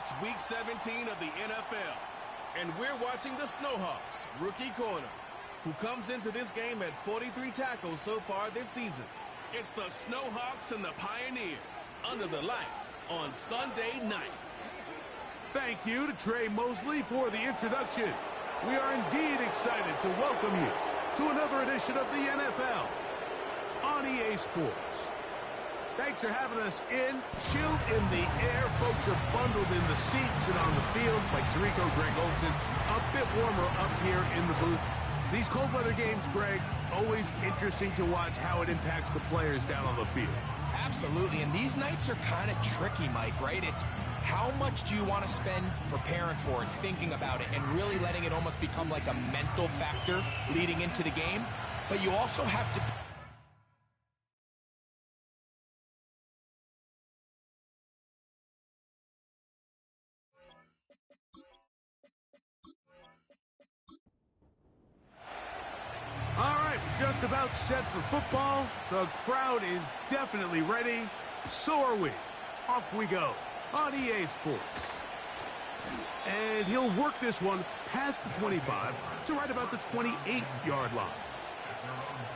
It's Week 17 of the NFL, and we're watching the Snowhawks, rookie corner, who comes into this game at 43 tackles so far this season. It's the Snowhawks and the Pioneers under the lights on Sunday night. Thank you to Trey Mosley for the introduction. We are indeed excited to welcome you to another edition of the NFL on EA Sports. Thanks for having us in. Chilled in the air. Folks are bundled in the seats and on the field like Tirico, Greg Olsen. A bit warmer up here in the booth. These cold weather games, Greg, always interesting to watch how it impacts the players down on the field. Absolutely, and these nights are kind of tricky, Mike, right? It's how much do you want to spend preparing for it, thinking about it, and really letting it almost become like a mental factor leading into the game. But you also have to... All right, just about set for football. The crowd is definitely ready. So are we. Off we go on EA Sports. And he'll work this one past the 25 to right about the 28-yard line.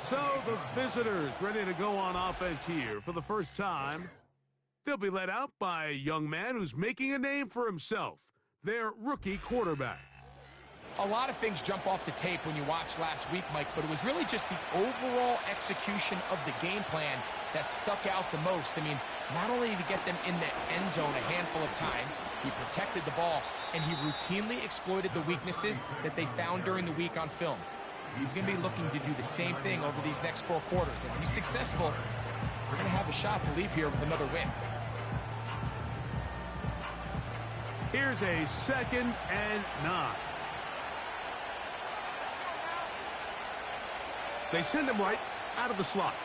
So the visitors ready to go on offense here for the first time. They'll be led out by a young man who's making a name for himself, their rookie quarterback. A lot of things jump off the tape when you watch last week, Mike, but it was really just the overall execution of the game plan that stuck out the most. I mean, not only did he get them in the end zone a handful of times, he protected the ball, and he routinely exploited the weaknesses that they found during the week on film. He's going to be looking to do the same thing over these next 4 quarters. And if he's successful, we're going to have a shot to leave here with another win. Here's a 2nd and 9. They send him right out of the slot.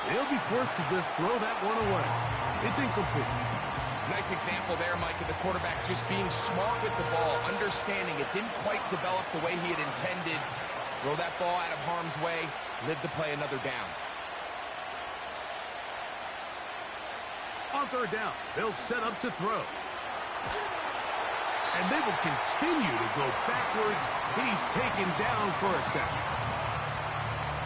He'll be forced to just throw that one away. It's incomplete. Nice example there, Mike, of the quarterback just being smart with the ball, understanding it didn't quite develop the way he had intended. Throw that ball out of harm's way, live to play another down. On 3rd down, they'll set up to throw. And they will continue to go backwards. He's taken down for a sack.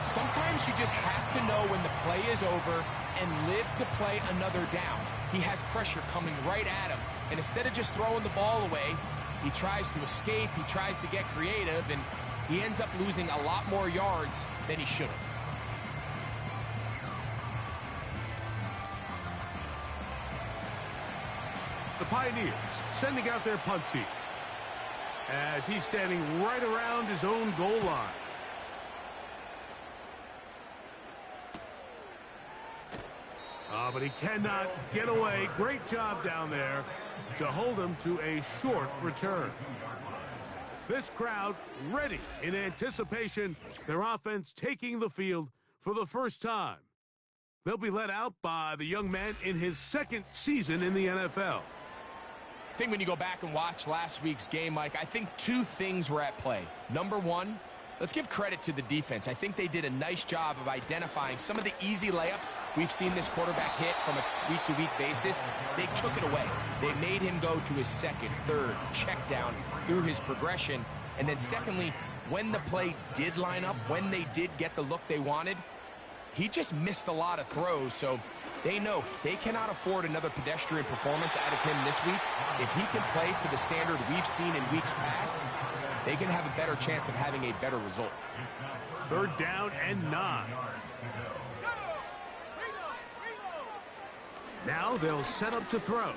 Sometimes you just have to know when the play is over and live to play another down. He has pressure coming right at him, and instead of just throwing the ball away, he tries to escape, he tries to get creative, and he ends up losing a lot more yards than he should have. The Pioneers sending out their punt team as he's standing right around his own goal line. But he cannot get away. Great job down there to hold him to a short return. This crowd ready in anticipation. Their offense taking the field for the first time. They'll be led out by the young man in his 2nd season in the NFL. I think when you go back and watch last week's game, Mike, I think 2 things were at play. Number one, let's give credit to the defense. I think they did a nice job of identifying some of the easy layups we've seen this quarterback hit from a week-to-week basis. They took it away. They made him go to his 2nd, 3rd check down through his progression. And then secondly, when the play did line up, when they did get the look they wanted, he just missed a lot of throws, so they know they cannot afford another pedestrian performance out of him this week. If he can play to the standard we've seen in weeks past, they can have a better chance of having a better result. 3rd down and 9. Now they'll set up to throw.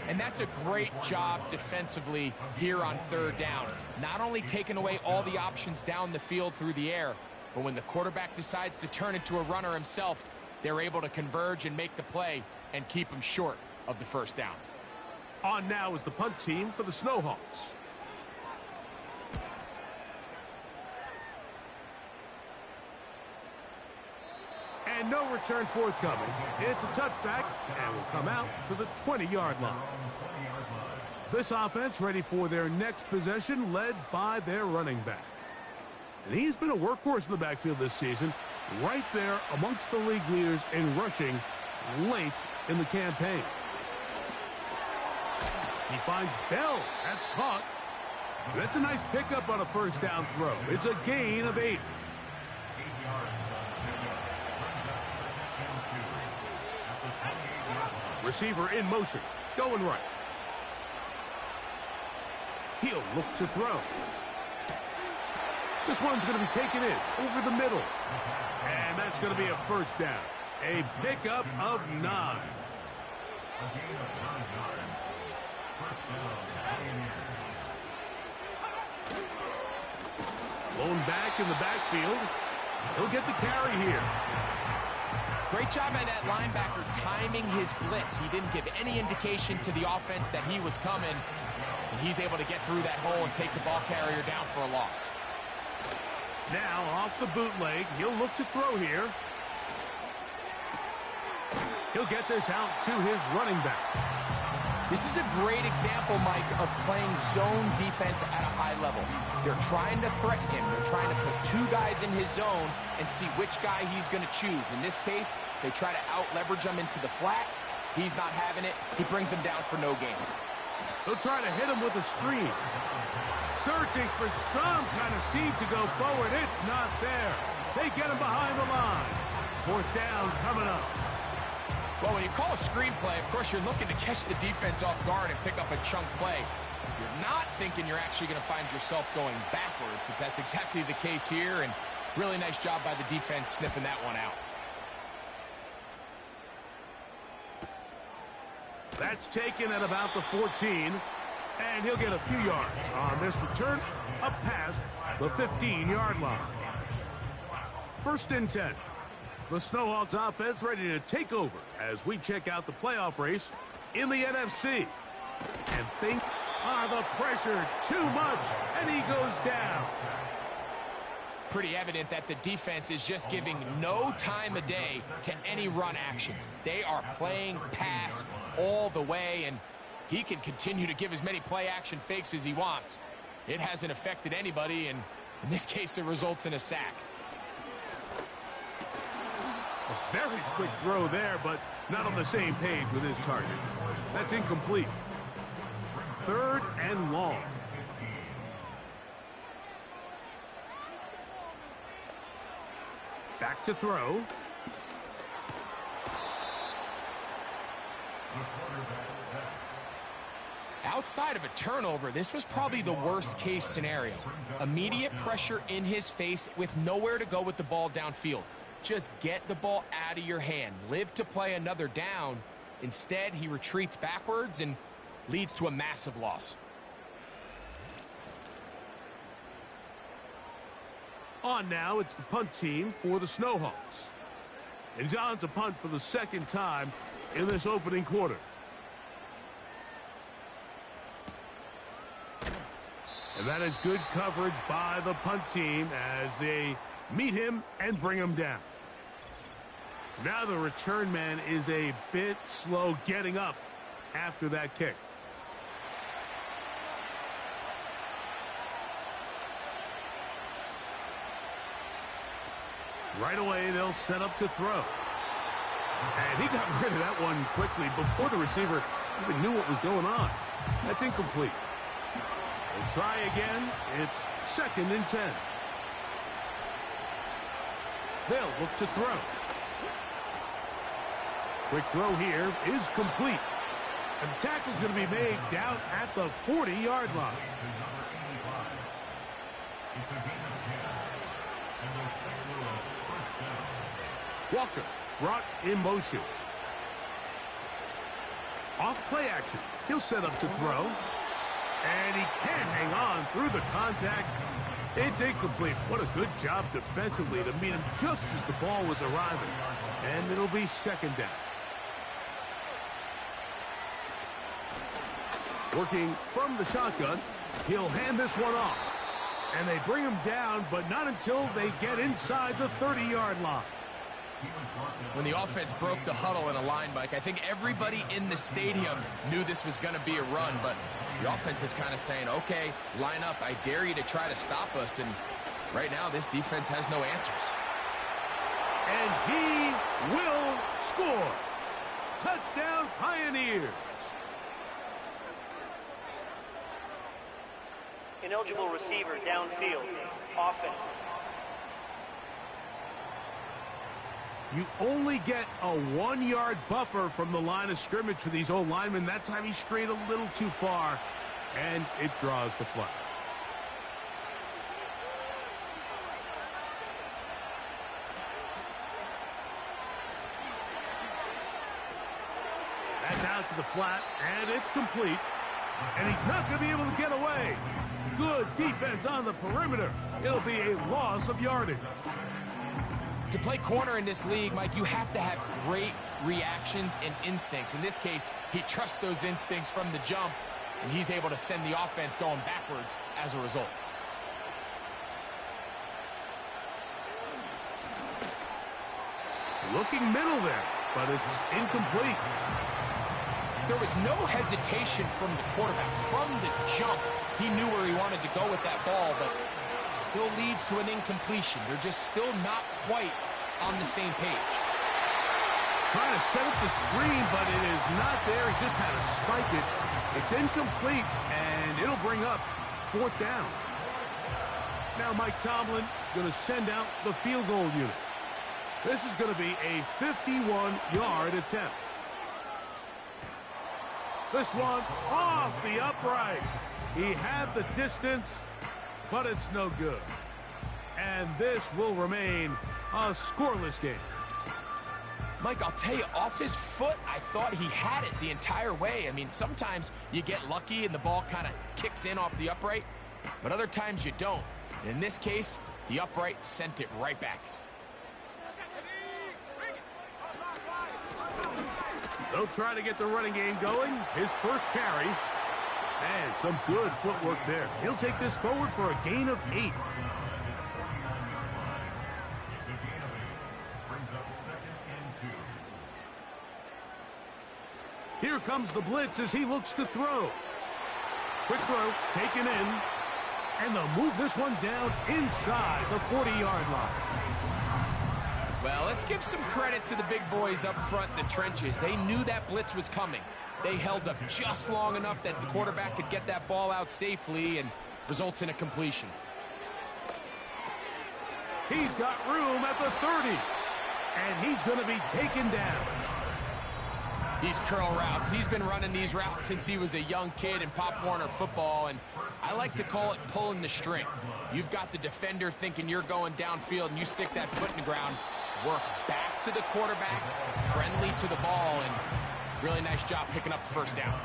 And that's a great job defensively here on 3rd down. Not only taking away all the options down the field through the air, but when the quarterback decides to turn into a runner himself, they're able to converge and make the play and keep him short of the 1st down. On now is the punt team for the Snowhawks. And no return forthcoming. It's a touchback and will come out to the 20-yard line. This offense ready for their next possession, led by their running back. And he's been a workhorse in the backfield this season, right there amongst the league leaders in rushing late in the campaign. He finds Bell. That's caught. That's a nice pickup on a first down throw. It's a gain of 8. Receiver in motion, going right. He'll look to throw. This one's going to be taken in over the middle. And that's going to be a first down. A pickup of 9. Blown back in the backfield. He'll get the carry here. Great job by that linebacker timing his blitz. He didn't give any indication to the offense that he was coming. And he's able to get through that hole and take the ball carrier down for a loss. Now off the bootleg, he'll look to throw here. He'll get this out to his running back. This is a great example, Mike, of playing zone defense at a high level. They're trying to threaten him. They're trying to put 2 guys in his zone and see which guy he's going to choose. In this case, they try to out-leverage him into the flat. He's not having it. He brings him down for no gain. They'll try to hit him with a screen. Searching for some kind of seed to go forward. It's not there. They get him behind the line. Fourth down coming up. Well, when you call a screenplay, of course, you're looking to catch the defense off guard and pick up a chunk play. You're not thinking you're actually going to find yourself going backwards, but that's exactly the case here, and really nice job by the defense sniffing that one out. That's taken at about the 14, and he'll get a few yards on this return up past the 15-yard line. First and 10. The Snowhawks offense ready to take over as we check out the playoff race in the NFC. And think, the pressure, too much, and he goes down. Pretty evident that the defense is just giving no time of day to any run actions. They are playing pass all the way, and he can continue to give as many play-action fakes as he wants. It hasn't affected anybody, and in this case, it results in a sack. A very quick throw there, but not on the same page with his target. That's incomplete. Third and long. Back to throw. Outside of a turnover, this was probably the worst-case scenario. Immediate pressure in his face with nowhere to go with the ball downfield. Just get the ball out of your hand. Live to play another down. Instead, he retreats backwards and leads to a massive loss. On now, it's the punt team for the Snowhawks. It's on to punt for the second time in this opening quarter. And that is good coverage by the punt team as they meet him and bring him down. Now the return man is a bit slow getting up after that kick. Right away, they'll set up to throw. And he got rid of that one quickly before the receiver even knew what was going on. That's incomplete. They'll try again. It's second and 10. They'll look to throw. Quick throw here is complete. And the tackle's going to be made down at the 40-yard line. Walker brought in motion. Off play action. He'll set up to throw. And he can't hang on through the contact. It's incomplete. What a good job defensively to meet him just as the ball was arriving. And it'll be second down. Working from the shotgun, he'll hand this one off. And they bring him down, but not until they get inside the 30-yard line. When the offense broke the huddle in a line, Mike, I think everybody in the stadium knew this was going to be a run, but the offense is kind of saying, okay, line up. I dare you to try to stop us, and right now this defense has no answers. And he will score. Touchdown, Pioneers. Ineligible receiver downfield. Offense. You only get a 1-yard buffer from the line of scrimmage for these old linemen. That time he strayed a little too far, and it draws the flag. That's out to the flat, and it's complete. And he's not going to be able to get away. Good defense on the perimeter. It'll be a loss of yardage. To play corner in this league, Mike, you have to have great reactions and instincts. In this case, he trusts those instincts from the jump, and he's able to send the offense going backwards as a result. Looking middle there, but it's incomplete. There was no hesitation from the quarterback. From the jump, he knew where he wanted to go with that ball, but still leads to an incompletion. They're just still not quite on the same page. Trying to set up the screen, but it is not there. He just had to spike it. It's incomplete, and it'll bring up 4th down. Now Mike Tomlin going to send out the field goal unit. This is going to be a 51-yard attempt. This one off the upright. He had the distance, but it's no good. And this will remain a scoreless game. Mike, I'll tell you, off his foot, I thought he had it the entire way. I mean, sometimes you get lucky and the ball kind of kicks in off the upright, but other times you don't. And in this case, the upright sent it right back. They'll try to get the running game going. His first carry. And some good footwork there. He'll take this forward for a gain of 8. Here comes the blitz as he looks to throw. Quick throw, taken in. And they'll move this one down inside the 40-yard line. Well, let's give some credit to the big boys up front in the trenches. They knew that blitz was coming. They held up just long enough that the quarterback could get that ball out safely and results in a completion. He's got room at the 30. And he's going to be taken down. These curl routes, he's been running these routes since he was a young kid in Pop Warner football, and I like to call it pulling the string. You've got the defender thinking you're going downfield, and you stick that foot in the ground, work back to the quarterback, friendly to the ball, and really nice job picking up the first down.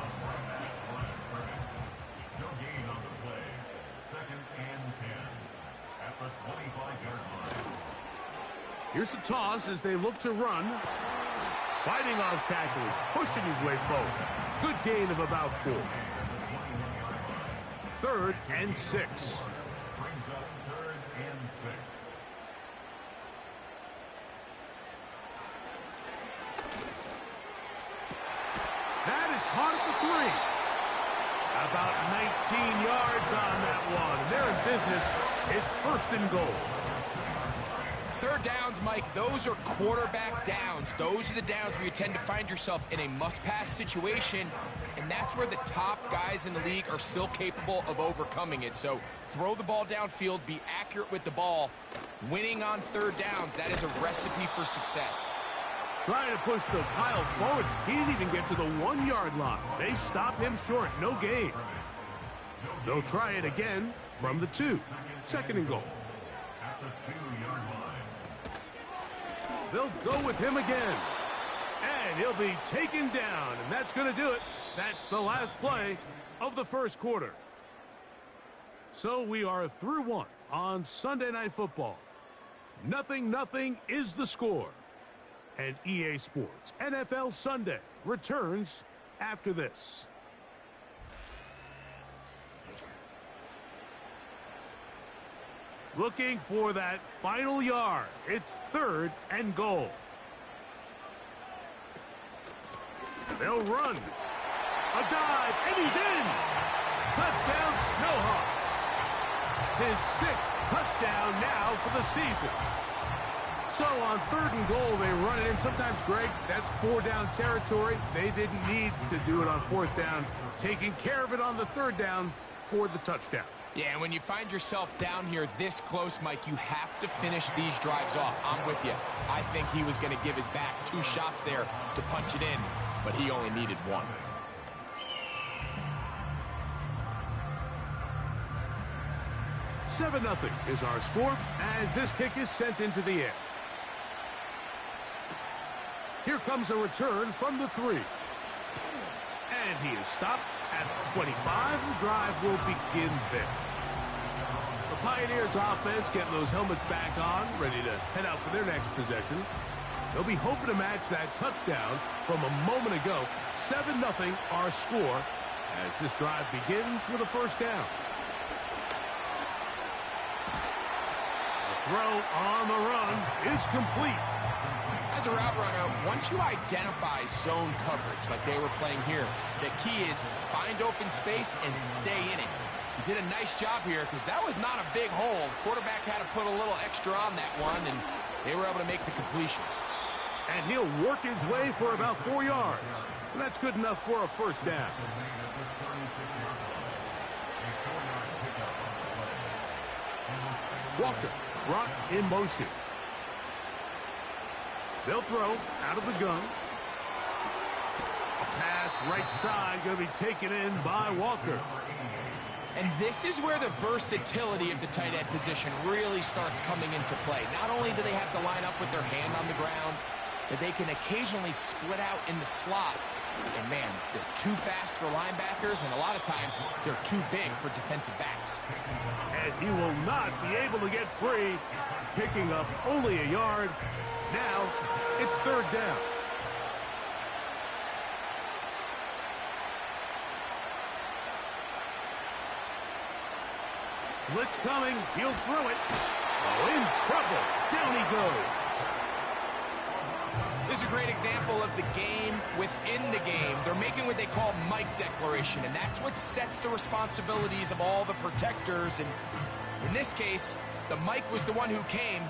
No gain on the play. 2nd and 10 at the 25-yard line. Here's the toss as they look to run. Fighting off tacklers, pushing his way forward. Good gain of about 4. 3rd and 6. Brings up 3rd and 6. That is caught at the 3. About 19 yards on that one. They're in business. It's 1st and goal. 3rd downs, Mike, those are quarterback downs. Those are the downs where you tend to find yourself in a must-pass situation, and that's where the top guys in the league are still capable of overcoming it. So throw the ball downfield, be accurate with the ball. Winning on 3rd downs, that is a recipe for success. Trying to push the pile forward. He didn't even get to the 1-yard line. They stop him short. No gain. They'll try it again from the 2. 2nd and goal. At the 2-yard line. They'll go with him again. And he'll be taken down. And that's going to do it. That's the last play of the 1st quarter. So we are through 1 on Sunday Night Football. 0-0 is the score. And EA Sports NFL Sunday returns after this. Looking for that final yard. It's 3rd and goal. They'll run. A dive, and he's in. Touchdown, Snowhawks. His 6th touchdown now for the season. So on 3rd and goal, they run it in. Sometimes, Greg, that's 4-down territory. They didn't need to do it on 4th down. Taking care of it on the 3rd down for the touchdown. Yeah, and when you find yourself down here this close, Mike, you have to finish these drives off. I'm with you. I think he was going to give his back 2 shots there to punch it in, but he only needed 1. Seven 0 is our score as this kick is sent into the air. Here comes a return from the 3. And he is stopped at 25. The drive will begin there. The Pioneers offense getting those helmets back on, ready to head out for their next possession. They'll be hoping to match that touchdown from a moment ago. 7-0 our score as this drive begins with a 1st down. The throw on the run is complete. As a route runner, once you identify zone coverage like they were playing here, the key is find open space and stay in it. He did a nice job here because that was not a big hole. Quarterback had to put a little extra on that one, and they were able to make the completion. And he'll work his way for about 4 yards. And that's good enough for a 1st down. Walker brought in motion. They'll throw out of the gun. A pass right side going to be taken in by Walker. And this is where the versatility of the tight end position really starts coming into play. Not only do they have to line up with their hand on the ground, but they can occasionally split out in the slot. And, man, they're too fast for linebackers, and a lot of times they're too big for defensive backs. And he will not be able to get free, picking up only a yard. Now it's 3rd down. Blitz coming. He'll throw it. Oh, in trouble. Down he goes. This is a great example of the game within the game. They're making what they call Mike declaration, and that's what sets the responsibilities of all the protectors. And in this case, the Mike was the one who came.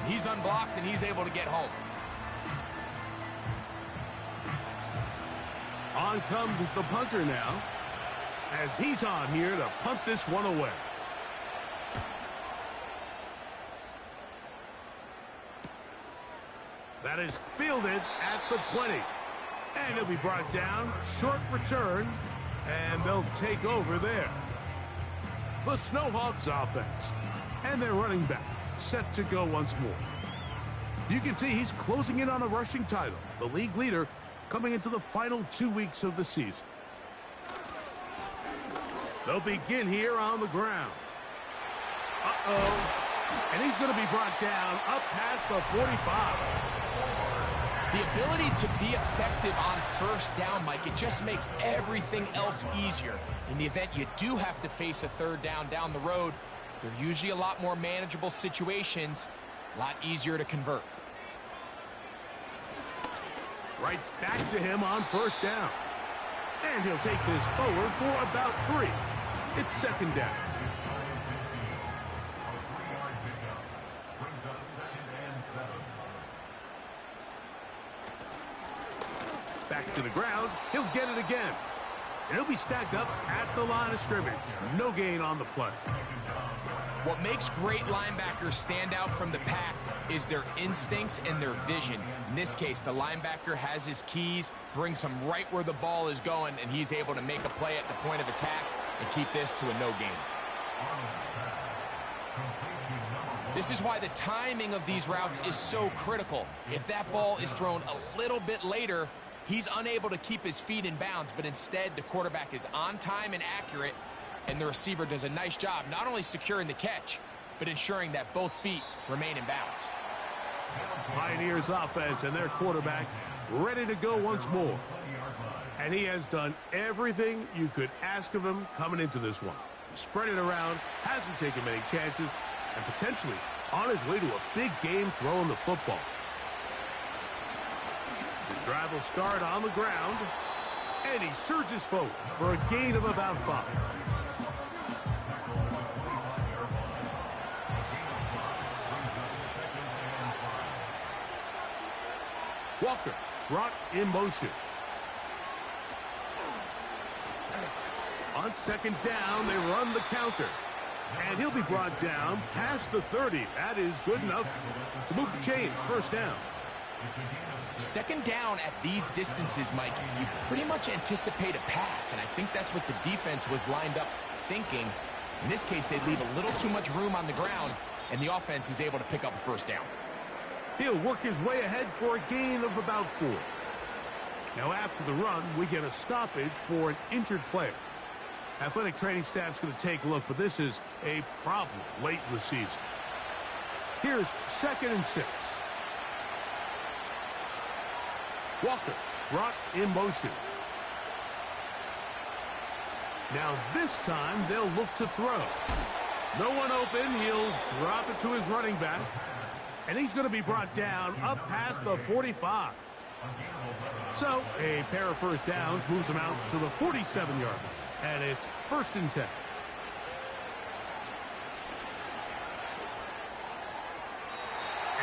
He's unblocked, and he's able to get home. On comes the punter now, as he's on here to punt this one away. That is fielded at the 20. And it'll be brought down. Short return. And they'll take over there. The Snowhawks offense. And their running back set to go once more. You can see he's closing in on a rushing title. The league leader coming into the final 2 weeks of the season. They'll begin here on the ground. Uh-oh. And he's going to be brought down up past the 45. The ability to be effective on 1st down, Mike, it just makes everything else easier. In the event you do have to face a 3rd down the road, they're usually a lot more manageable situations, a lot easier to convert. Right back to him on 1st down. And he'll take this forward for about 3. It's 2nd down. Back to the ground. He'll get it again. And he'll be stacked up at the line of scrimmage. No gain on the play. What makes great linebackers stand out from the pack is their instincts and their vision. In this case, the linebacker has his keys, brings him right where the ball is going, and he's able to make a play at the point of attack and keep this to a no gain. This is why the timing of these routes is so critical. If that ball is thrown a little bit later, he's unable to keep his feet in bounds, but instead the quarterback is on time and accurate, and the receiver does a nice job not only securing the catch, but ensuring that both feet remain in bounds. Pioneers offense and their quarterback ready to go once more. And he has done everything you could ask of him coming into this one. Spread it around, hasn't taken many chances, and potentially on his way to a big game throwing the football. His drive will start on the ground. And he surges forward for a gain of about 5. Walker brought in motion. On second down, they run the counter. And he'll be brought down past the 30. That is good enough to move the chains. First down. Second down at these distances, Mike, you pretty much anticipate a pass, and I think that's what the defense was lined up thinking. In this case, they leave a little too much room on the ground, and the offense is able to pick up a first down. He'll work his way ahead for a gain of about 4. Now, after the run, we get a stoppage for an injured player. Athletic training staff's going to take a look, but this is a problem late in the season. Here's 2nd and 6. Walker brought in motion. Now this time they'll look to throw. No one open. He'll drop it to his running back. And he's going to be brought down up past the 45. So a pair of first downs moves him out to the 47-yard line. And it's 1st and 10.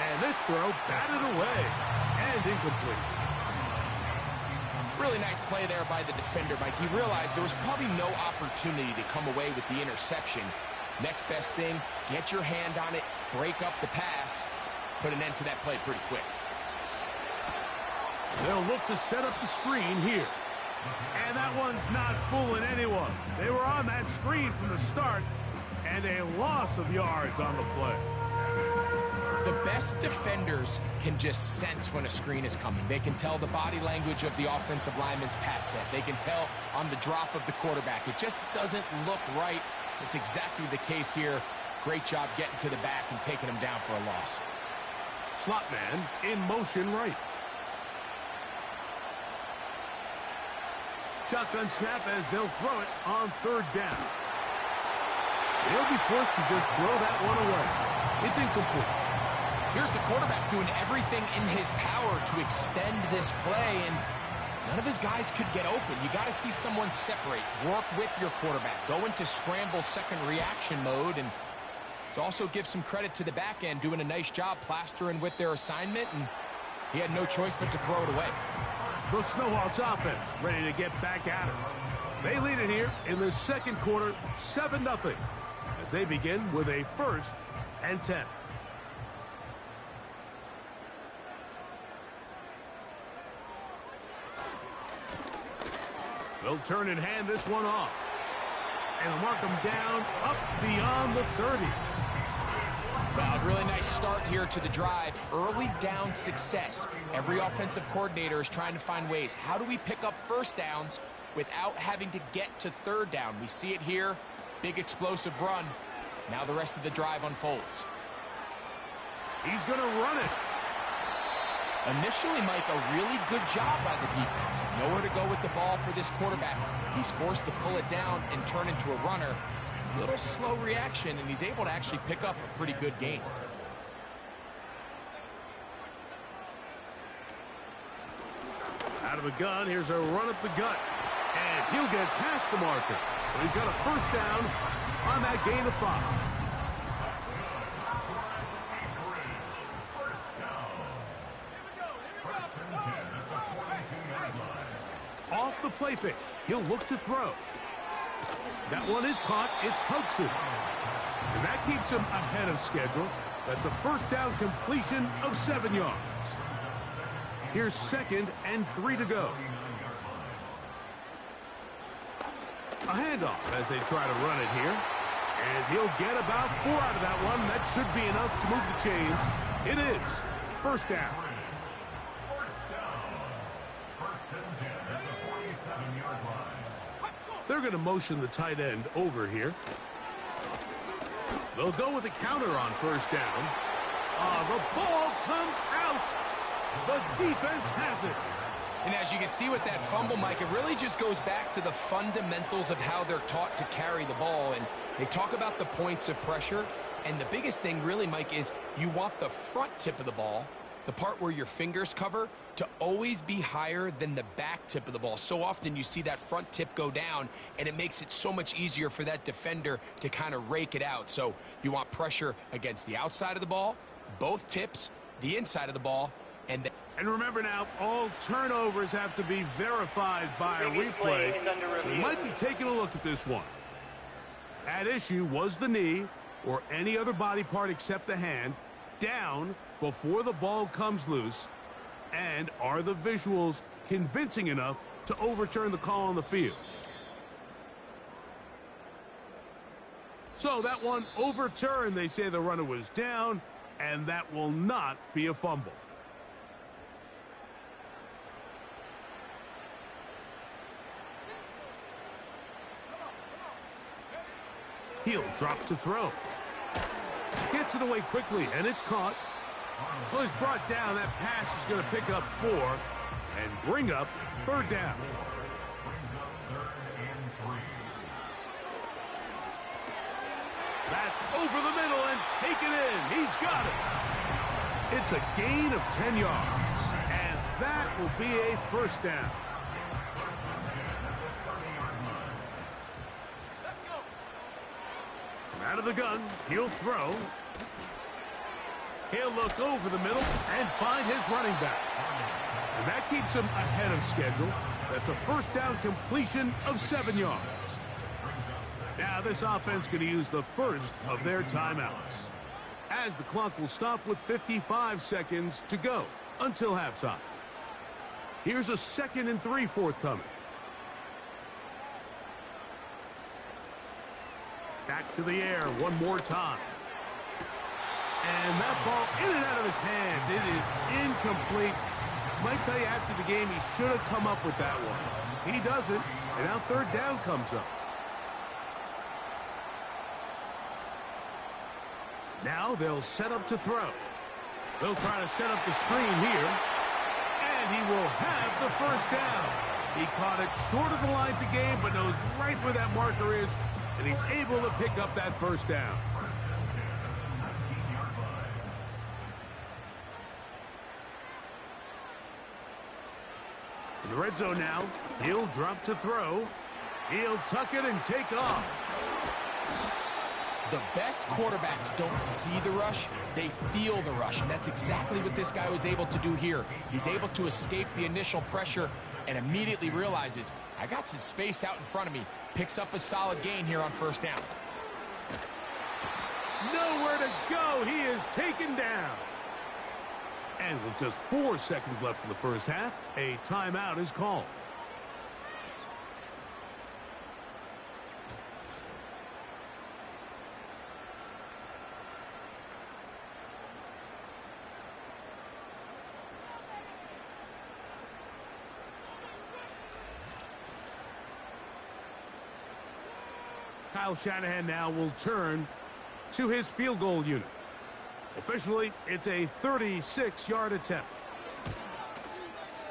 And this throw batted away and incomplete. Really nice play there by the defender, Mike. He realized there was probably no opportunity to come away with the interception. Next best thing, get your hand on it, break up the pass, put an end to that play pretty quick. They'll look to set up the screen here. And that one's not fooling anyone. They were on that screen from the start, and a loss of yards on the play. The best defenders can just sense when a screen is coming. They can tell the body language of the offensive lineman's pass set. They can tell on the drop of the quarterback. It just doesn't look right. It's exactly the case here. Great job getting to the back and taking him down for a loss. Slot man in motion right. Shotgun snap as they'll throw it on 3rd down. They'll be forced to just throw that one away. It's incomplete. Here's the quarterback doing everything in his power to extend this play, and none of his guys could get open. You got to see someone separate, work with your quarterback, go into scramble second reaction mode, and it also gives some credit to the back end doing a nice job plastering with their assignment, and he had no choice but to throw it away. The Snowhawks offense ready to get back at it. They lead it here in the second quarter, 7-0, as they begin with a 1st and 10. They'll turn and hand this one off. And they'll mark them down up beyond the 30. Well, really nice start here to the drive. Early down success. Every offensive coordinator is trying to find ways. How do we pick up first downs without having to get to 3rd down? We see it here. Big explosive run. Now the rest of the drive unfolds. He's going to run it. Initially, Mike, a really good job by the defense. Nowhere to go with the ball for this quarterback. He's forced to pull it down and turn into a runner. A little slow reaction, and he's able to actually pick up a pretty good gain. Out of the gun, here's a run up the gut. And he'll get past the marker. So he's got a first down on that gain of 5. Off the play fake. He'll look to throw. That one is caught. It's Hudson. And that keeps him ahead of schedule. That's a first down completion of 7 yards. Here's 2nd and 3 to go. A handoff as they try to run it here. And he'll get about 4 out of that one. That should be enough to move the chains. It is. First down. They're going to motion the tight end over here. They'll go with a counter on first down. The ball comes out. The defense has it. And as you can see with that fumble, Mike, it really just goes back to the fundamentals of how they're taught to carry the ball. And they talk about the points of pressure. And the biggest thing really, Mike, is you want the front tip of the ball the part where your fingers cover, to always be higher than the back tip of the ball. So often you see that front tip go down, and it makes it so much easier for that defender to kind of rake it out. So you want pressure against the outside of the ball, both tips, the inside of the ball, and remember now, all turnovers have to be verified by a replay. So we might be taking a look at this one. At issue was the knee, or any other body part except the hand, down before the ball comes loose. And are the visuals convincing enough to overturn the call on the field? So that one overturned. They say the runner was down, and that will not be a fumble. Heel drops to throw. Gets it away quickly, and it's caught. Well, he's brought down. That pass is going to pick up 4 and bring up 3rd down. That's over the middle and taken in. He's got it. It's a gain of 10 yards, and that will be a 1st down. Out of the gun, he'll throw. He'll look over the middle and find his running back. And that keeps him ahead of schedule. That's a 1st down completion of 7 yards. Now this offense going to use the first of their timeouts, as the clock will stop with 55 seconds to go until halftime. Here's a 2nd and 3 forthcoming. Back to the air one more time. And that ball in and out of his hands. It is incomplete. Might tell you after the game he should have come up with that one. He doesn't, and now 3rd down comes up. Now they'll set up to throw. They'll try to set up the screen here. And he will have the 1st down. He caught it short of the line to gain, but knows right where that marker is. And he's able to pick up that 1st down. In the red zone now, he'll drop to throw. He'll tuck it and take off. The best quarterbacks don't see the rush, they feel the rush, and that's exactly what this guy was able to do here. He's able to escape the initial pressure and immediately realizes, I got some space out in front of me. Picks up a solid gain here on 1st down. Nowhere to go. He is taken down. And with just 4 seconds left in the 1st half, a timeout is called. Kyle Shanahan now will turn to his field goal unit. Officially, it's a 36-yard attempt.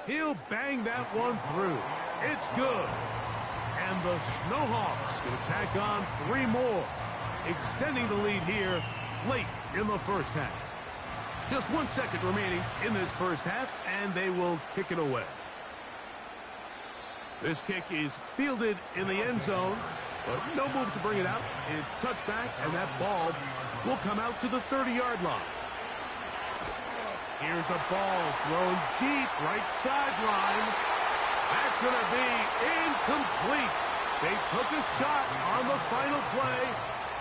He'll bang that one through. It's good. And the Snowhawks will tack on 3 more, extending the lead here late in the 1st half. Just 1 second remaining in this 1st half, and they will kick it away. This kick is fielded in the end zone, but no move to bring it out. It's touchback, and that ball will come out to the 30-yard line. Here's a ball thrown deep, right sideline. That's going to be incomplete. They took a shot on the final play.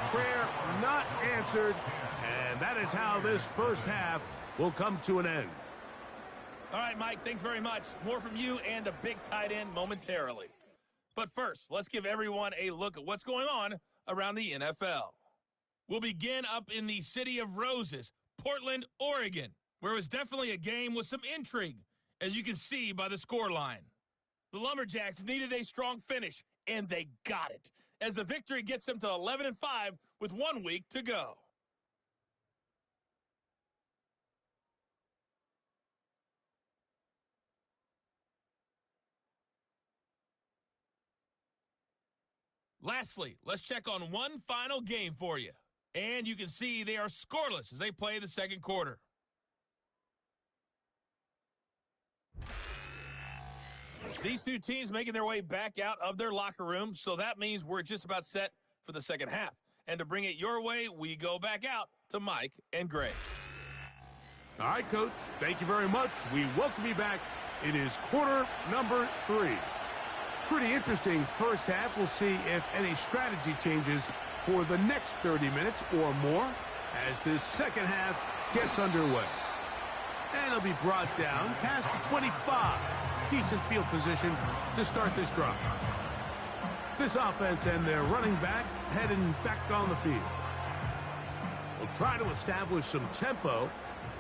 Prayer not answered, and that is how this 1st half will come to an end. All right, Mike, thanks very much. More from you and a big tight end momentarily. But first, let's give everyone a look at what's going on around the NFL. We'll begin up in the City of Roses, Portland, Oregon, where it was definitely a game with some intrigue, as you can see by the scoreline. The Lumberjacks needed a strong finish, and they got it, as the victory gets them to 11-5 with 1 week to go. Lastly, let's check on one final game for you. And you can see they are scoreless as they play the 2nd quarter. These two teams making their way back out of their locker room, so that means we're just about set for the second half. And to bring it your way, we go back out to Mike and Greg. All right, Coach. Thank you very much. We welcome you back. It is quarter number 3. Pretty interesting first half. We'll see if any strategy changes for the next 30 minutes or more as this second half gets underway. And it'll be brought down past the 25. Decent field position to start this drive. This offense and their running back heading back on the field. We'll try to establish some tempo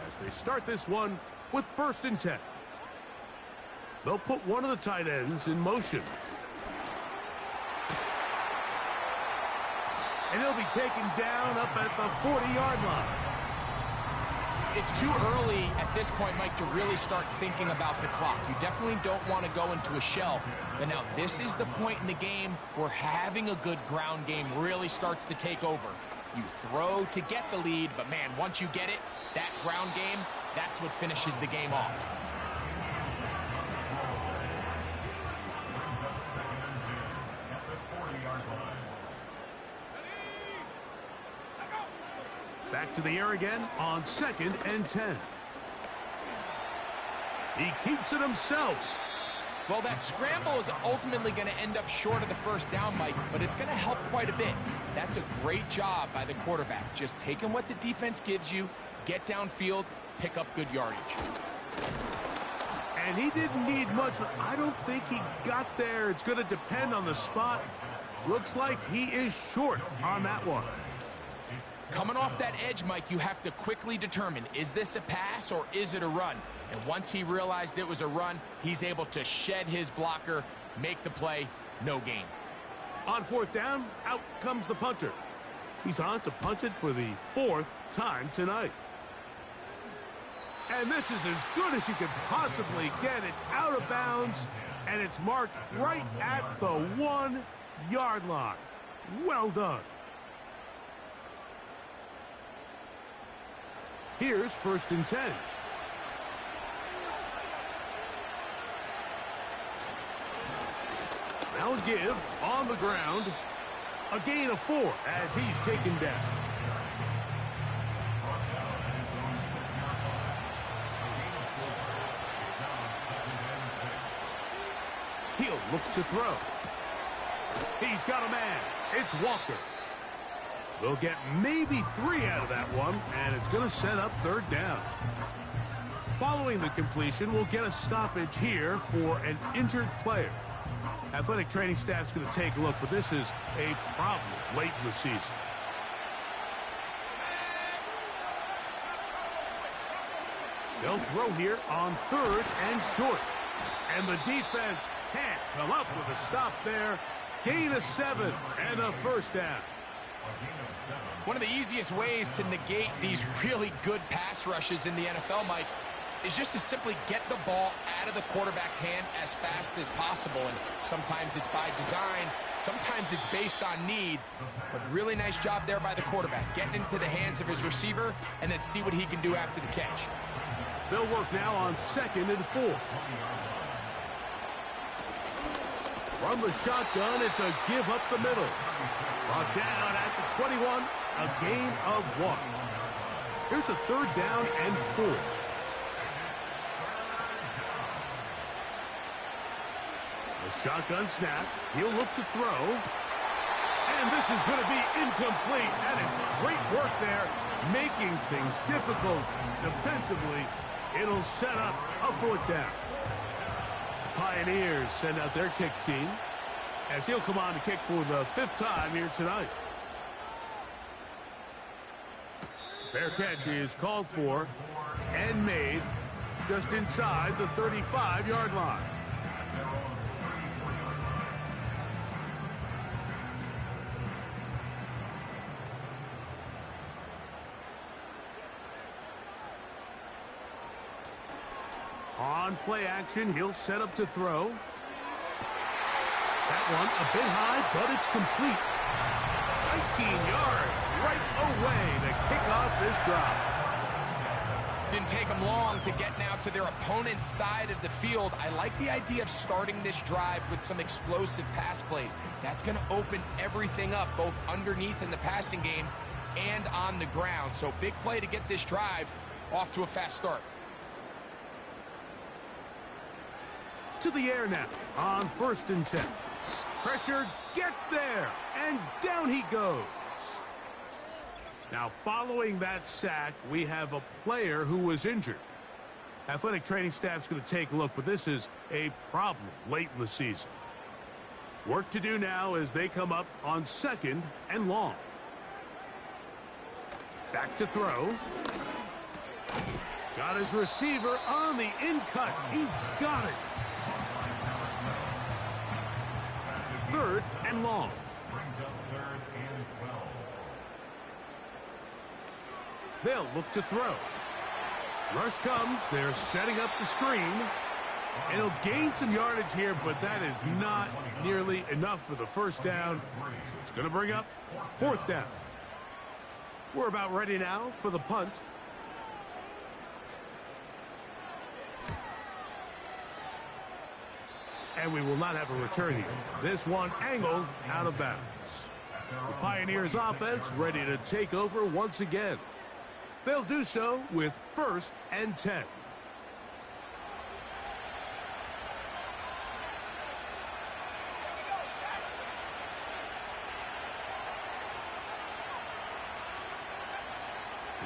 as they start this one with 1st and 10. They'll put one of the tight ends in motion. And he'll be taken down up at the 40-yard line. It's too early at this point, Mike, to really start thinking about the clock. You definitely don't want to go into a shell. But now this is the point in the game where having a good ground game really starts to take over. You throw to get the lead, but man, once you get it, that ground game, that's what finishes the game off. Back to the air again on 2nd and 10. He keeps it himself. Well, that scramble is ultimately going to end up short of the first down, Mike, but it's going to help quite a bit. That's a great job by the quarterback. Just taking what the defense gives you, get downfield, pick up good yardage. And he didn't need much, but I don't think he got there. It's going to depend on the spot. Looks like he is short on that one. Coming off that edge, Mike, you have to quickly determine, is this a pass or is it a run? And once he realized it was a run, he's able to shed his blocker, make the play, no gain. On 4th down, out comes the punter. He's on to punt it for the 4th time tonight. And this is as good as you could possibly get. It's out of bounds, and it's marked right at the 1-yard line. Well done. Here's 1st and 10. Now give on the ground. A gain of 4 as he's taken down. He'll look to throw. He's got a man. It's Walker. They'll get maybe 3 out of that one, and it's going to set up 3rd down. Following the completion, we'll get a stoppage here for an injured player. Athletic training staff's going to take a look, but this is a problem late in the season. They'll throw here on 3rd and short. And the defense can't come up with a stop there. Gain of 7 and a 1st down. One of the easiest ways to negate these really good pass rushes in the NFL, Mike, is just to simply get the ball out of the quarterback's hand as fast as possible. And sometimes it's by design, sometimes it's based on need. But really nice job there by the quarterback, getting into the hands of his receiver and then see what he can do after the catch. They'll work now on 2nd and 4. From the shotgun, it's a give up the middle. Brought down at the 21, a gain of 1. Here's a 3rd down and 4. The shotgun snap. He'll look to throw. And this is going to be incomplete. That is great work there, making things difficult defensively. It'll set up a 4th down. Pioneers send out their kick team as he'll come on to kick for the 5th time here tonight. Fair catch is called for and made just inside the 35-yard line. On play action, he'll set up to throw. That one a bit high, but it's complete. 19 yards right away to kick off this drive. Didn't take them long to get now to their opponent's side of the field. I like the idea of starting this drive with some explosive pass plays. That's going to open everything up, both underneath in the passing game and on the ground. So big play to get this drive off to a fast start. To the air now on 1st and 10. Pressure gets there, and down he goes. Now, following that sack, we have a player who was injured. Athletic training staff's going to take a look, but this is a problem late in the season. Work to do now as they come up on 2nd and long. Back to throw. Got his receiver on the in-cut. He's got it. 3rd and long. Brings up 3rd and 12. They'll look to throw. Rush comes. They're setting up the screen. And he'll gain some yardage here, but that is not nearly enough for the first down. So it's going to bring up 4th down. We're about ready now for the punt. And we will not have a return here. This one angled out of bounds. The Pioneers offense ready to take over once again. They'll do so with 1st and 10.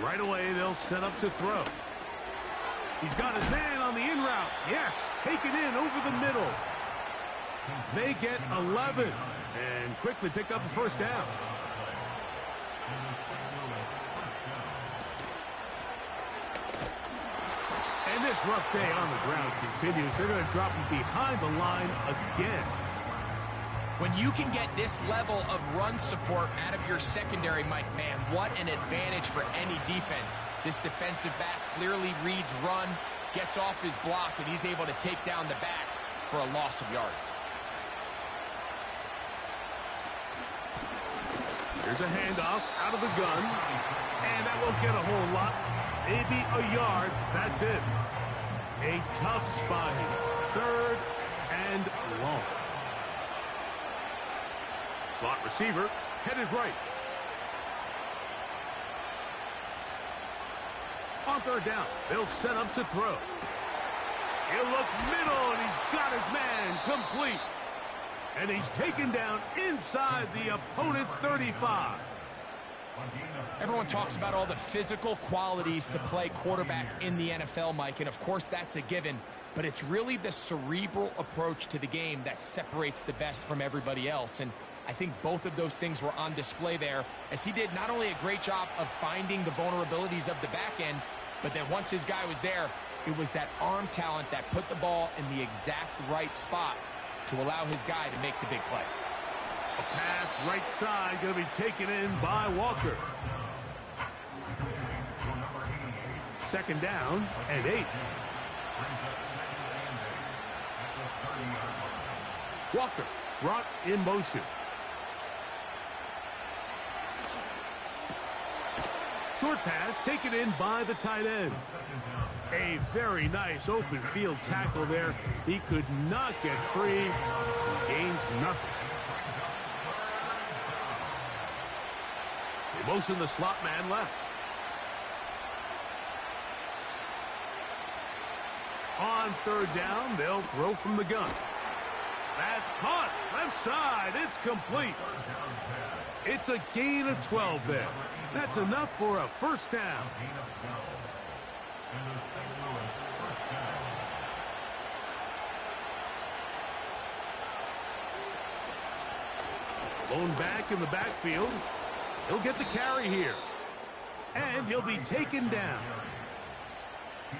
Right away, they'll set up to throw. He's got his man on the in route. Yes, taken in over the middle. They get 11 and quickly pick up the first down. And this rough day on the ground continues. They're going to drop him behind the line again. When you can get this level of run support out of your secondary, Mike, man, what an advantage for any defense. This defensive back clearly reads run, gets off his block, and he's able to take down the back for a loss of yards. Here's a handoff out of the gun, and that won't get a whole lot. Maybe a yard. That's it. A tough spot here. 3rd and long. Slot receiver headed right. On 3rd down, they'll set up to throw. He'll look middle, and he's got his man complete. And he's taken down inside the opponent's 35. Everyone talks about all the physical qualities to play quarterback in the NFL, Mike, and of course that's a given, but it's really the cerebral approach to the game that separates the best from everybody else, and I think both of those things were on display there, as he did not only a great job of finding the vulnerabilities of the back end, but then once his guy was there, it was that arm talent that put the ball in the exact right spot to allow his guy to make the big play. A pass right side going to be taken in by Walker. 2nd down and 8. Walker brought in motion. Short pass taken in by the tight end. A very nice open field tackle there. He could not get free. Gains nothing. They motion the slot man left. On 3rd down, they'll throw from the gun. That's caught. Left side. It's complete. It's a gain of 12 there. That's enough for a first down. Blown back in the backfield. He'll get the carry here. And he'll be taken down.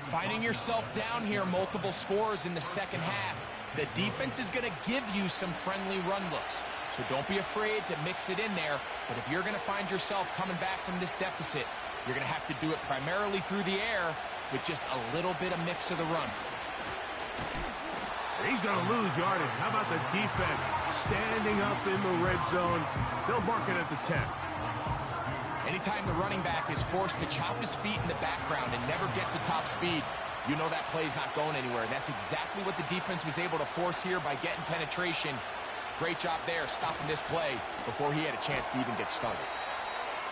Finding yourself down here, multiple scores in the second half. The defense is going to give you some friendly run looks. So don't be afraid to mix it in there. But if you're going to find yourself coming back from this deficit, you're going to have to do it primarily through the air with just a little bit of mix of the run. He's going to lose yardage. How about the defense standing up in the red zone? They'll mark it at the 10. Anytime the running back is forced to chop his feet in the background and never get to top speed, you know that play's not going anywhere. And that's exactly what the defense was able to force here by getting penetration. Great job there, stopping this play before he had a chance to even get started.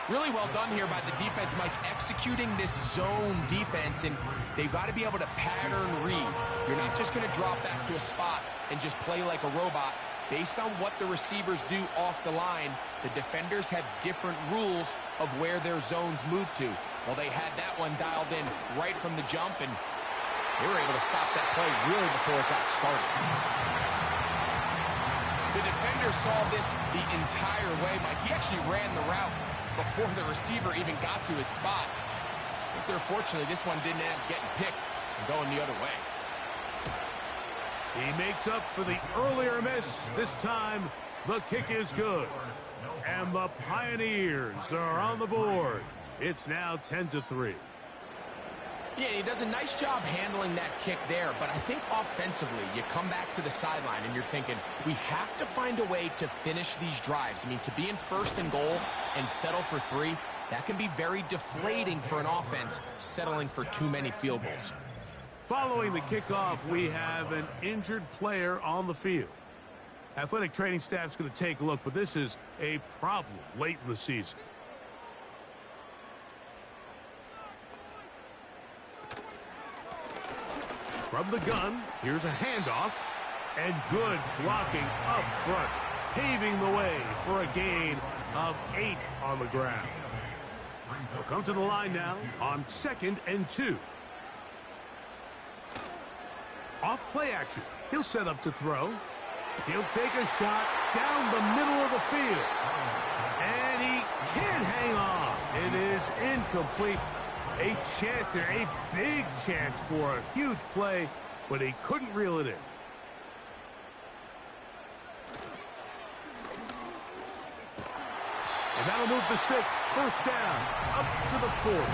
Really well done here by the defense, Mike, executing this zone defense, and they've got to be able to pattern read. You're not just going to drop back to a spot and just play like a robot. Based on what the receivers do off the line, the defenders have different rules of where their zones move to. Well, they had that one dialed in right from the jump, and they were able to stop that play really before it got started. The defender saw this the entire way, Mike. He actually ran the route before the receiver even got to his spot. But there, fortunately, this one didn't end up getting picked and going the other way. He makes up for the earlier miss. This time, the kick is good. And the Pioneers are on the board. It's now 10-3. Yeah, he does a nice job handling that kick there, but I think offensively, you come back to the sideline and you're thinking, we have to find a way to finish these drives. I mean, to be in first and goal and settle for 3, that can be very deflating for an offense, settling for too many field goals. Following the kickoff, we have an injured player on the field. Athletic training staff's going to take a look, but this is a problem late in the season. From the gun, here's a handoff, and good blocking up front, paving the way for a gain of 8 on the ground. We'll come to the line now on 2nd and 2. Off play action. He'll set up to throw. He'll take a shot down the middle of the field. And he can't hang on. It is incomplete. A chance there, a big chance for a huge play, but he couldn't reel it in. And that'll move the sticks. First down, up to the 40.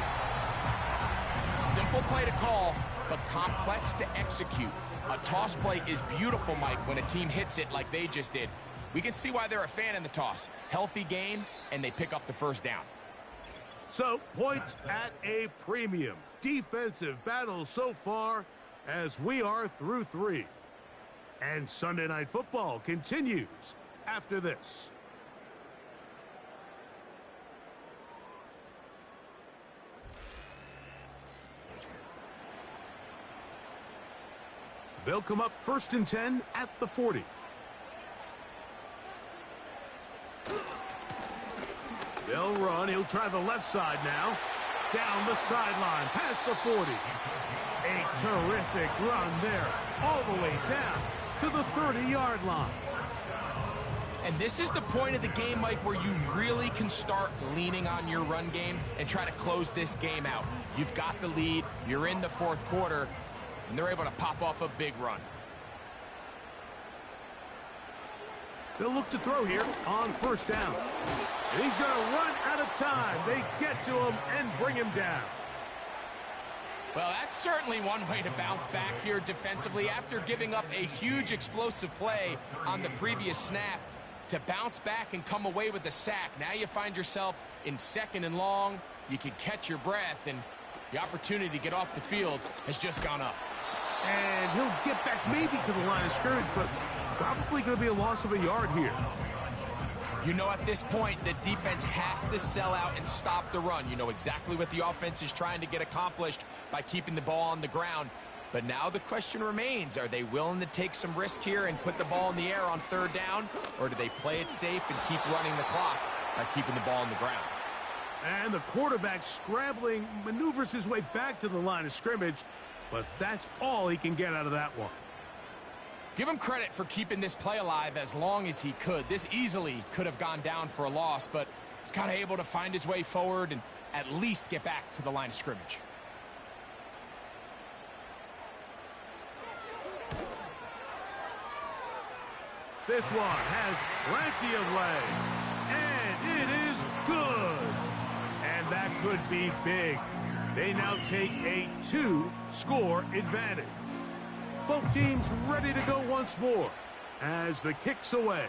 Simple play to call, but complex to execute. A toss play is beautiful, Mike, when a team hits it like they just did. We can see why they're a fan in the toss. Healthy gain, and they pick up the first down. So, points at a premium. Defensive battle so far as we are through 3. And Sunday Night Football continues after this. They'll come up 1st and 10 at the 40. They'll run. He'll try the left side now. Down the sideline, past the 40. A terrific run there, all the way down to the 30-yard line. And this is the point of the game, Mike, where you really can start leaning on your run game and try to close this game out. You've got the lead. You're in the 4th quarter, and they're able to pop off a big run. They'll look to throw here on 1st down. And he's going to run out of time. They get to him and bring him down. Well, that's certainly one way to bounce back here defensively after giving up a huge explosive play on the previous snap. To bounce back and come away with a sack. Now you find yourself in 2nd and long. You can catch your breath, and the opportunity to get off the field has just gone up. And he'll get back maybe to the line of scrimmage, but probably going to be a loss of a yard here. You know, at this point, the defense has to sell out and stop the run. You know exactly what the offense is trying to get accomplished by keeping the ball on the ground. But now the question remains, are they willing to take some risk here and put the ball in the air on 3rd down? Or do they play it safe and keep running the clock by keeping the ball on the ground? And the quarterback scrambling, maneuvers his way back to the line of scrimmage. But that's all he can get out of that one. Give him credit for keeping this play alive as long as he could. This easily could have gone down for a loss, but he's kind of able to find his way forward and at least get back to the line of scrimmage. This one has plenty of leg, and it is good. And that could be big. They now take a 2-score advantage. Both teams ready to go once more as the kick's away.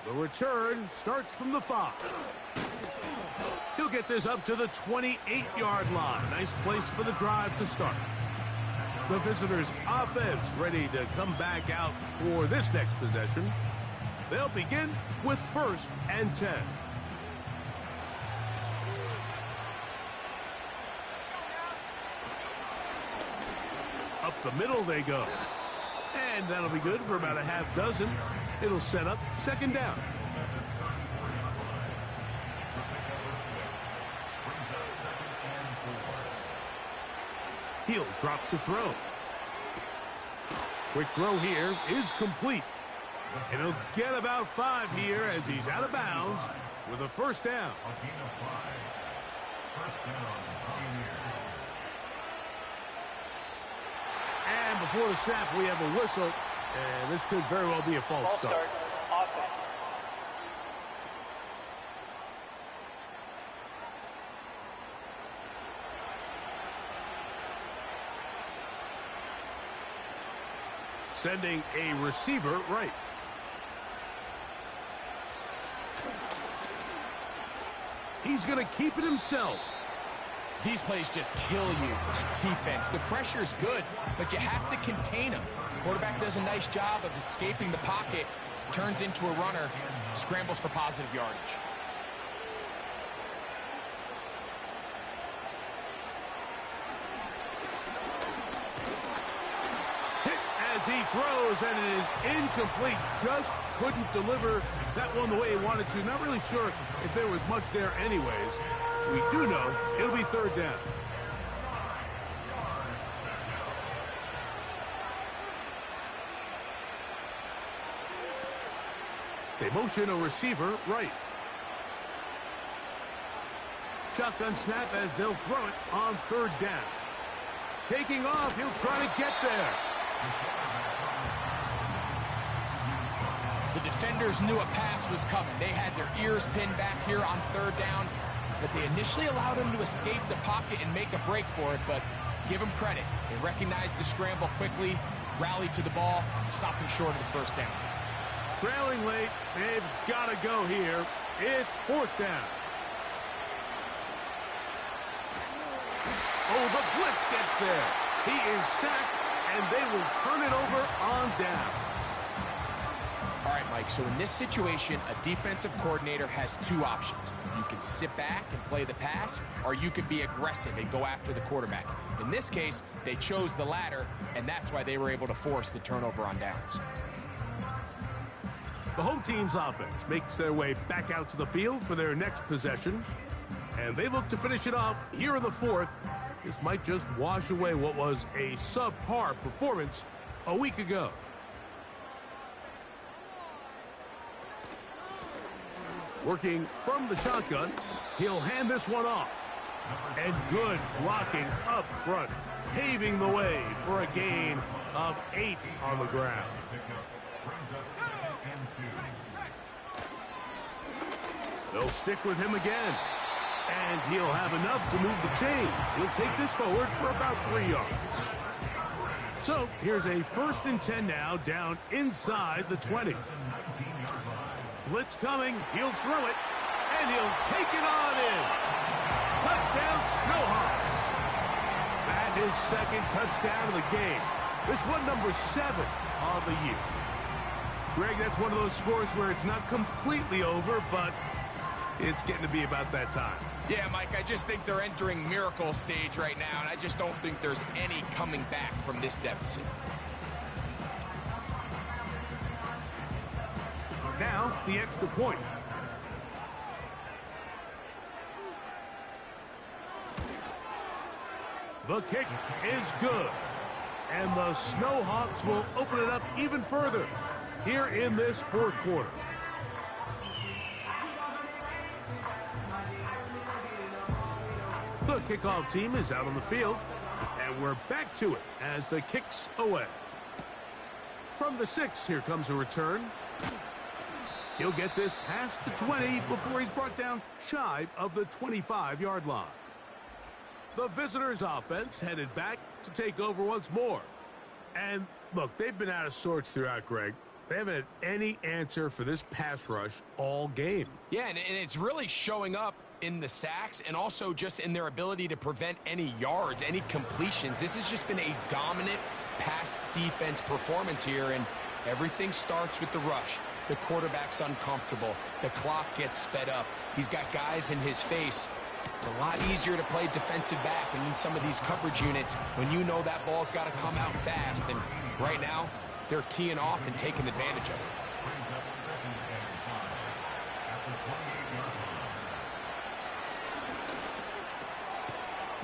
The return starts from the 5. get this up to the 28-yard line. Nice place for the drive to start. The visitors' offense ready to come back out for this next possession. They'll begin with 1st and 10. Up the middle they go. And that'll be good for about a half dozen. It'll set up 2nd down. He'll drop to throw. Quick throw here is complete. And he'll get about 5 here as he's out of bounds with a 1st down. A gain of 5. 1st down, Pioneers. And before the snap, we have a whistle. And this could very well be a false start. Offense. Sending a receiver right. He's going to keep it himself. These plays just kill you on defense. The pressure's good, but you have to contain them. Quarterback does a nice job of escaping the pocket, turns into a runner, scrambles for positive yardage. Hit as he throws, and it is incomplete. Just couldn't deliver that one the way he wanted to. Not really sure if there was much there anyways. We do know it'll be 3rd down. They motion a receiver right. Shotgun snap as they'll throw it on 3rd down. Taking off, he'll try to get there. The defenders knew a pass was coming. They had their ears pinned back here on 3rd down, but they initially allowed him to escape the pocket and make a break for it, but give him credit. They recognized the scramble quickly, rallied to the ball, stopped him short of the 1st down. Trailing late, they've got to go here. It's 4th down. Oh, the blitz gets there. He is sacked, and they will turn it over on downs. All right, Mike, so in this situation, a defensive coordinator has 2 options. You can sit back and play the pass, or you can be aggressive and go after the quarterback. In this case, they chose the latter, and that's why they were able to force the turnover on downs. The home team's offense makes their way back out to the field for their next possession. And they look to finish it off here in the 4th. This might just wash away what was a subpar performance a week ago. Working from the shotgun, he'll hand this one off. And good blocking up front, paving the way for a gain of 8 on the ground. They'll stick with him again. And he'll have enough to move the chains. He'll take this forward for about 3 yards. So here's a 1st and 10 now, down inside the 20. Blitz coming. He'll throw it. And he'll take it on in. Touchdown, Snowhawks. That is 2nd touchdown of the game. This one number 7 on the year. Greg, that's one of those scores where it's not completely over, but it's getting to be about that time. Yeah, Mike, I just think they're entering miracle stage right now, and I just don't think there's any coming back from this deficit. Now, the extra point. The kick is good. And the Snowhawks will open it up even further here in this 4th quarter. The kickoff team is out on the field, and we're back to it as the kick's away. From the 6, here comes a return. He'll get this past the 20 before he's brought down shy of the 25-yard line. The visitors' offense headed back to take over once more. And, look, they've been out of sorts throughout, Greg. They haven't had any answer for this pass rush all game. Yeah, and it's really showing up in the sacks and also just in their ability to prevent any yards, any completions. This has just been a dominant pass defense performance here, and everything starts with the rush. The quarterback's uncomfortable. The clock gets sped up. He's got guys in his face. It's a lot easier to play defensive back and in some of these coverage units when you know that ball's got to come out fast. And right now, they're teeing off and taking advantage of it.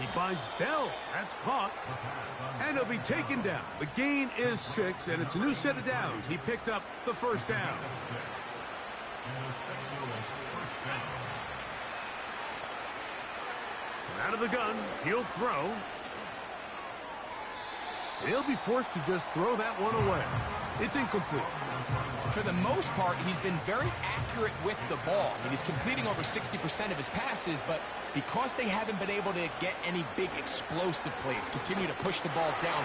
He finds Bell. That's caught. And he'll be taken down. The gain is 6, and it's a new set of downs. He picked up the first down. Out of the gun, he'll throw. He'll be forced to just throw that one away. It's incomplete. For the most part, he's been very accurate with the ball. I mean, he's completing over 60% of his passes, but because they haven't been able to get any big explosive plays, continue to push the ball down.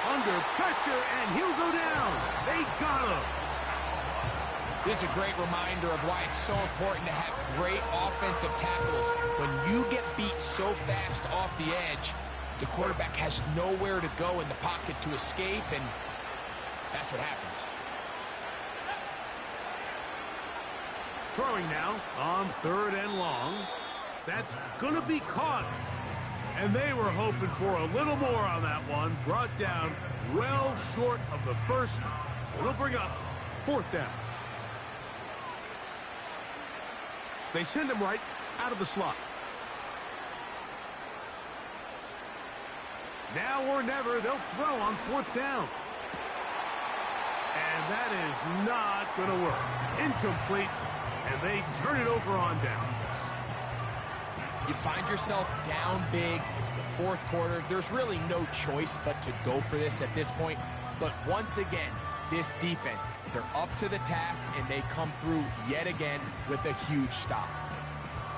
Under pressure, and he'll go down. They got him. This is a great reminder of why it's so important to have great offensive tackles. When you get beat so fast off the edge, the quarterback has nowhere to go in the pocket to escape, and that's what happens. Throwing now on 3rd and long. That's going to be caught. And they were hoping for a little more on that one. Brought down well short of the first. So it'll bring up 4th down. They send him right out of the slot. Now or never, they'll throw on 4th down. And that is not going to work. Incomplete. And they turn it over on downs. You find yourself down big. It's the 4th quarter. There's really no choice but to go for this at this point. But once again, this defense, they're up to the task, and they come through yet again with a huge stop.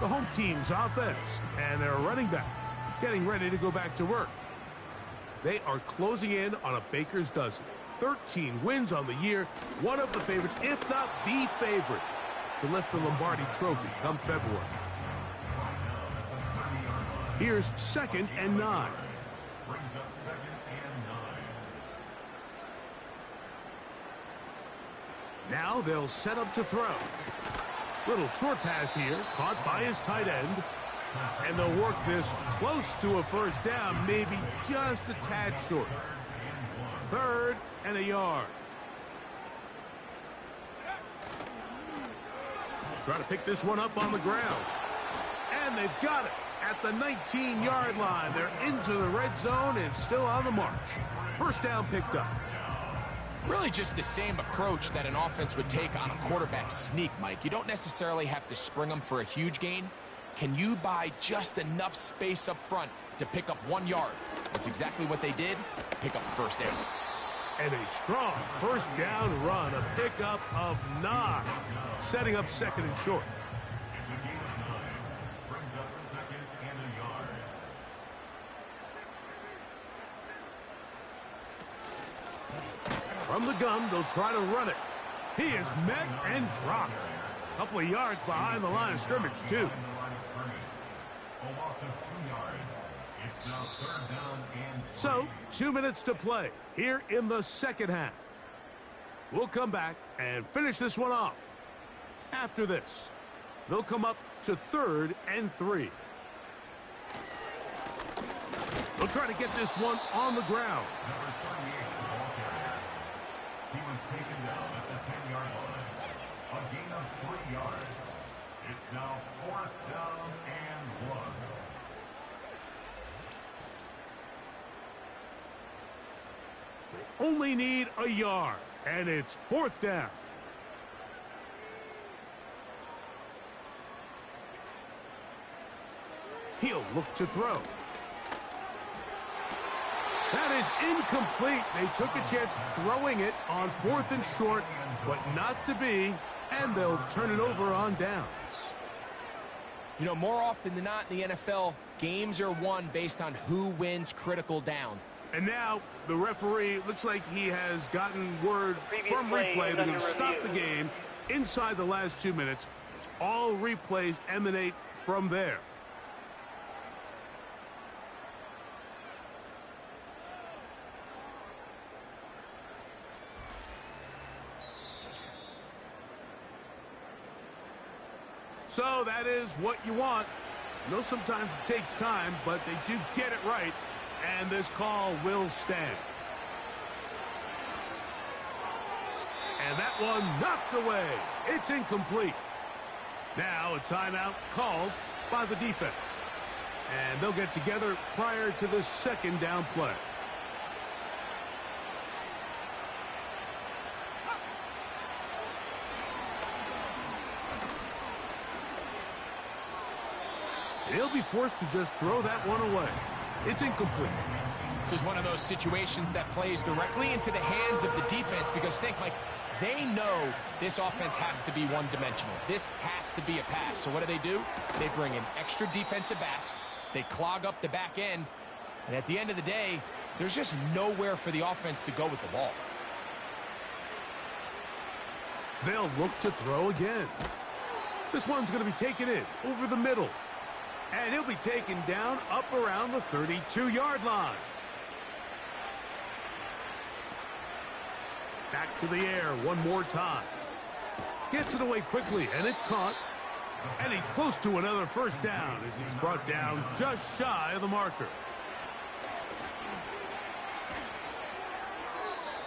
The home team's offense and their running back getting ready to go back to work. They are closing in on a baker's dozen. 13 wins on the year, one of the favorites, if not the favorite, to lift the Lombardi Trophy come February. Here's 2nd and 9. Brings up 2nd and 9. Now they'll set up to throw. Little short pass here, caught by his tight end. And they'll work this close to a 1st down, maybe just a tad short. 3rd and a yard. Trying to pick this one up on the ground. And they've got it at the 19-yard line. They're into the red zone and still on the march. 1st down picked up. Really just the same approach that an offense would take on a quarterback sneak, Mike. You don't necessarily have to spring them for a huge gain. Can you buy just enough space up front to pick up 1 yard? That's exactly what they did. Pick up the 1st down. And a strong 1st down run, a pickup of 9, setting up 2nd and short. It's a gain of 9. Brings up 2nd and a yard. From the gun, they'll try to run it. He is met and dropped. A couple of yards behind the line of scrimmage, too. A loss of 2 yards. It's now 3rd down and 3. So, 2 minutes to play here in the 2nd half. We'll come back and finish this one off. After this, they'll come up to 3rd and 3. They'll try to get this one on the ground. Number 38, the ball carrier. He was taken down at the 10-yard line. A gain of 3 yards. It's now 4th down and 1. They only need a yard, and it's 4th down. He'll look to throw. That is incomplete. They took a chance throwing it on 4th and short, but not to be, and they'll turn it over on downs. You know, more often than not in the NFL, games are won based on who wins critical down. And now the referee looks like he has gotten word Previous from play replay is they're going under to stop review. the game inside the last 2 minutes. All replays emanate from there. So that is what you want. I know sometimes it takes time, but they do get it right, and this call will stand. And that one knocked away. It's incomplete. Now a timeout called by the defense. And they'll get together prior to the second down play. He'll be forced to just throw that one away. It's incomplete. This is one of those situations that plays directly into the hands of the defense because think, Mike, they know this offense has to be one-dimensional. This has to be a pass. So what do? They bring in extra defensive backs. They clog up the back end. And at the end of the day, there's just nowhere for the offense to go with the ball. They'll look to throw again. This one's going to be taken in over the middle. And he'll be taken down up around the 32-yard line. Back to the air one more time. Gets it away quickly, and it's caught. And he's close to another first down as he's brought down just shy of the marker.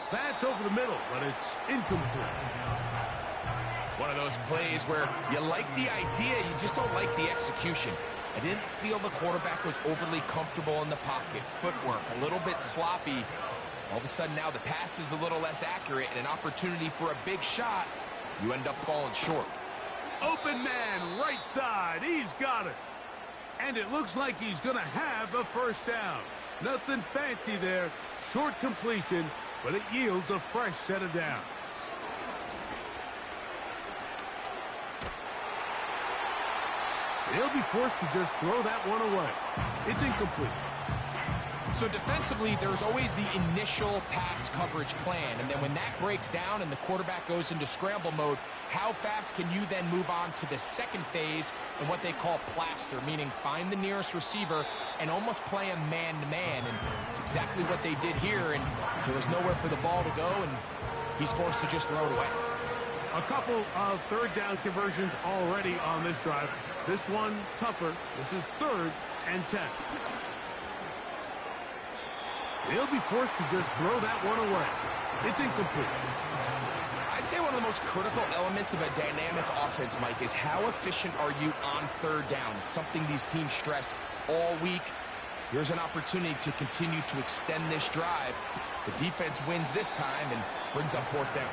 That's over the middle, but it's incomplete. One of those plays where you like the idea, you just don't like the execution. I didn't feel the quarterback was overly comfortable in the pocket. Footwork, a little bit sloppy. All of a sudden now the pass is a little less accurate and an opportunity for a big shot. You end up falling short. Open man, right side. He's got it. And it looks like he's going to have a first down. Nothing fancy there. Short completion, but it yields a fresh set of downs. He'll be forced to just throw that one away. It's incomplete. So defensively, there's always the initial pass coverage plan. And then when that breaks down and the quarterback goes into scramble mode, how fast can you then move on to the second phase and what they call plaster, meaning find the nearest receiver and almost play him man-to-man. And it's exactly what they did here. And there was nowhere for the ball to go, and he's forced to just throw it away. A couple of third down conversions already on this drive. This one tougher. This is 3rd and 10. He'll be forced to just throw that one away. It's incomplete. I'd say one of the most critical elements of a dynamic offense, Mike, is how efficient are you on 3rd down? It's something these teams stress all week. Here's an opportunity to continue to extend this drive. The defense wins this time and brings up 4th down.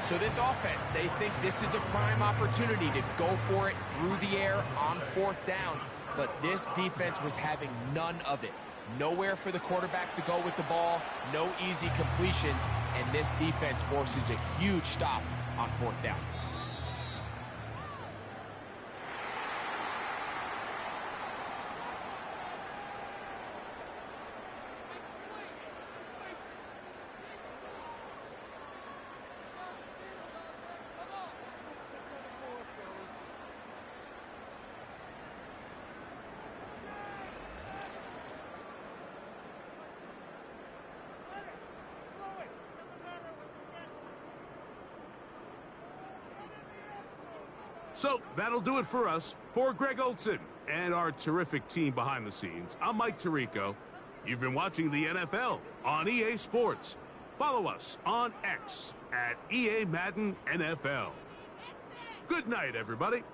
So this offense, they think this is a prime opportunity to go for it through the air on 4th down. But this defense was having none of it. Nowhere for the quarterback to go with the ball, no easy completions, and this defense forces a huge stop on 4th down. So that'll do it for us. For Greg Olson and our terrific team behind the scenes, I'm Mike Tirico. You've been watching the NFL on EA Sports. Follow us on X at EA Madden NFL. Good night, everybody.